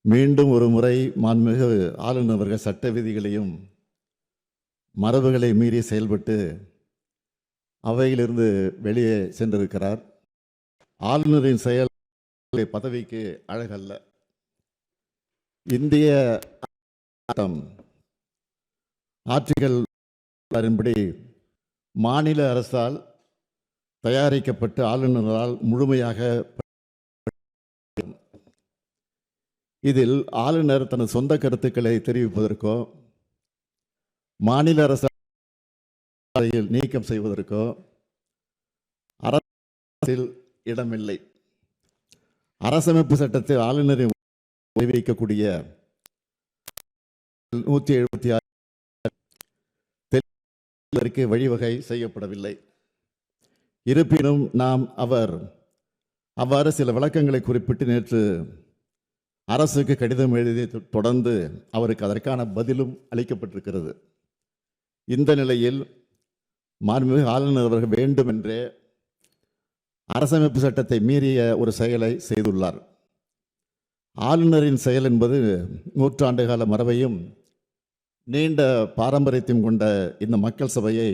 மீண்டும் ஒரு முறை மாண்புமிகு ஆளுநர் அவர்கள் சட்ட விதிகளையும் மரபுகளை மீறி செயல்பட்டு அவையிலிருந்து வெளியே சென்றிருக்கிறார். ஆளுநரின் செயல் பதவிக்கு அழகல்ல. இந்திய ஆர்டிகல் படி மாநில அரசால் தயாரிக்கப்பட்டு ஆளுநரால் முழுமையாக இதில் ஆளுநர் தனது சொந்த கருத்துக்களை தெரிவிப்பதற்கோ மாநில அரசில் நீக்கம் செய்வதற்கோ அரசில் இடமில்லை. அரசமைப்பு சட்டத்தில் ஆளுநரை வைக்கக்கூடிய 176 வழிவகை செய்யப்படவில்லை. இருப்பினும் நாம் அவ்வாறு சில விளக்கங்களை குறிப்பிட்டு நேற்று அரசுக்கு கடிதம் எழுதி தொடர்ந்து அவருக்கு அதற்கான பதிலும் அளிக்கப்பட்டிருக்கிறது. இந்த நிலையில் மாண்புமிகு ஆளுநர் அவர்கள் வேண்டுமென்றே அரசமைப்பு சட்டத்தை மீறிய ஒரு செயலை செய்துள்ளார். ஆளுநரின் செயல் என்பது நூற்றாண்டுகால மரபையும் நீண்ட பாரம்பரியத்தையும் கொண்ட இந்த மக்கள் சபையை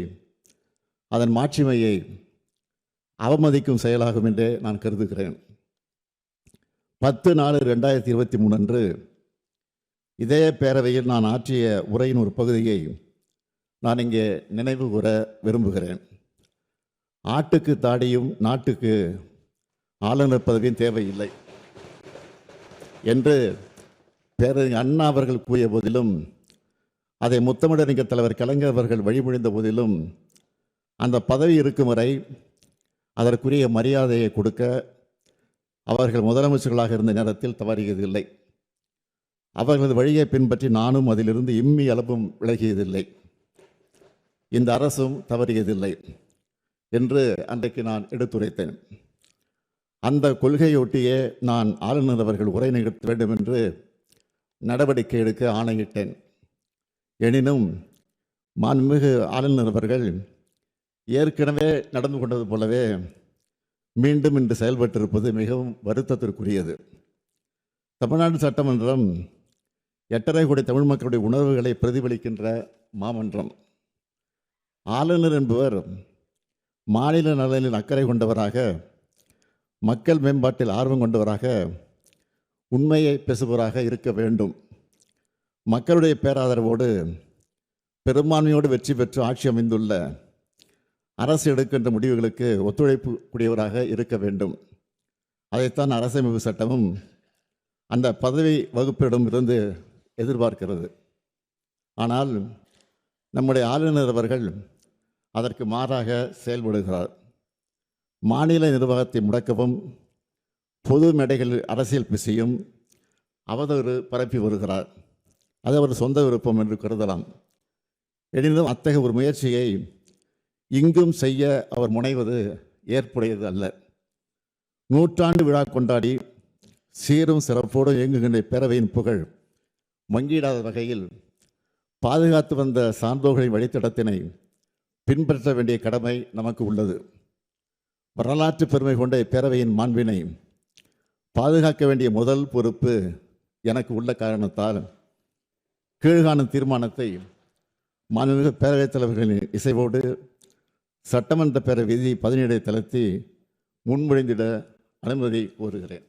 அதன் மாட்சிமையை அவமதிக்கும் செயலாகும் என்றே நான் கருதுகிறேன். 10/4/2023 அன்று இதே பேரவையில் நான் ஆற்றிய உரையின் ஒரு பகுதியை நான் இங்கே நினைவு கூற விரும்புகிறேன். ஆட்டுக்கு தாடியும் நாட்டுக்கு ஆளுநர் பதவியும் தேவையில்லை என்று பேரறிஞர் அண்ணா அவர்கள் கூறிய போதிலும், அதை முத்தமிழறிஞர் தலைவர் கலைஞர் அவர்கள் வழிமொழிந்த போதிலும், அந்த பதவி இருக்கும் வரை அதற்குரிய மரியாதையை கொடுக்க அவர்கள் முதலமைச்சர்களாக இருந்த நேரத்தில் தவறியதில்லை. அவர்களது வழியை பின்பற்றி நானும் அதிலிருந்து இம்மி அளவும் விலகியதில்லை. இந்த அரசும் தவறியதில்லை என்று அன்றைக்கு நான் எடுத்துரைத்தேன். அந்த கொள்கையொட்டியே நான் ஆளுநர் அவர்கள் உரை நிகழ்த்த வேண்டும் என்று நடவடிக்கை எடுக்க ஆணையிட்டேன். எனினும் மாண்புமிகு ஆளுநர் அவர்கள் ஏற்கனவே நடந்து கொண்டது போலவே மீண்டும் இன்று செயல்பட்டிருப்பது மிகவும் வருத்தத்திற்குரியது. தமிழ்நாடு சட்டமன்றம் 8.5 கோடி தமிழ் மக்களுடைய உணர்வுகளை பிரதிபலிக்கின்ற மாமன்றம். ஆளுநர் என்பவர் மாநில நலனில் அக்கறை கொண்டவராக, மக்கள் மேம்பாட்டில் ஆர்வம் கொண்டவராக, உண்மையை பேசுபவராக இருக்க வேண்டும். மக்களுடைய பேராதரவோடு பெரும்பான்மையோடு வெற்றி பெற்று ஆட்சி அமைந்துள்ள அரசு எடுக்கின்ற முடிவுகளுக்கு ஒத்துழைப்பு கூடியவராக இருக்க வேண்டும். அதைத்தான் அரசமைப்பு சட்டமும் அந்த பதவி வகுப்பிடம் இருந்து எதிர்பார்க்கிறது. ஆனால் நம்முடைய ஆளுநர் அவர்கள் அதற்கு மாறாக செயல்படுகிறார். மாநில நிர்வாகத்தை முடக்கவும் பொது மேடைகளில் அரசியல் பேசியும் அவதூறு பரப்பி வருகிறார். அது அவர் சொந்த விருப்பம் என்று கருதலாம். எனினும் அத்தகைய ஒரு முயற்சியை இங்கும் செய்ய அவர் முனைவது ஏற்புடையது அல்ல. நூற்றாண்டு விழா கொண்டாடி சீரும் சிறப்போடு இயங்குகின்ற பேரவையின் புகழ் மங்கிடாத வகையில் பாதுகாத்து வந்த சான்றோர்களின் வழித்தடத்தினை பின்பற்ற வேண்டிய கடமை நமக்கு உள்ளது. வரலாற்று பெருமை கொண்ட இப்பேரவையின் மாண்பினை பாதுகாக்க வேண்டிய முதல் பொறுப்பு எனக்கு உள்ள காரணத்தால் கீழ்காணும் தீர்மானத்தை மாண்புமிகு பேரவைத் தலைவர்களின் இசைவோடு சட்டமன்ற பேரவை விதி 17 தளர்த்தி முன்மொழிந்திட அனுமதி கோருகிறேன்.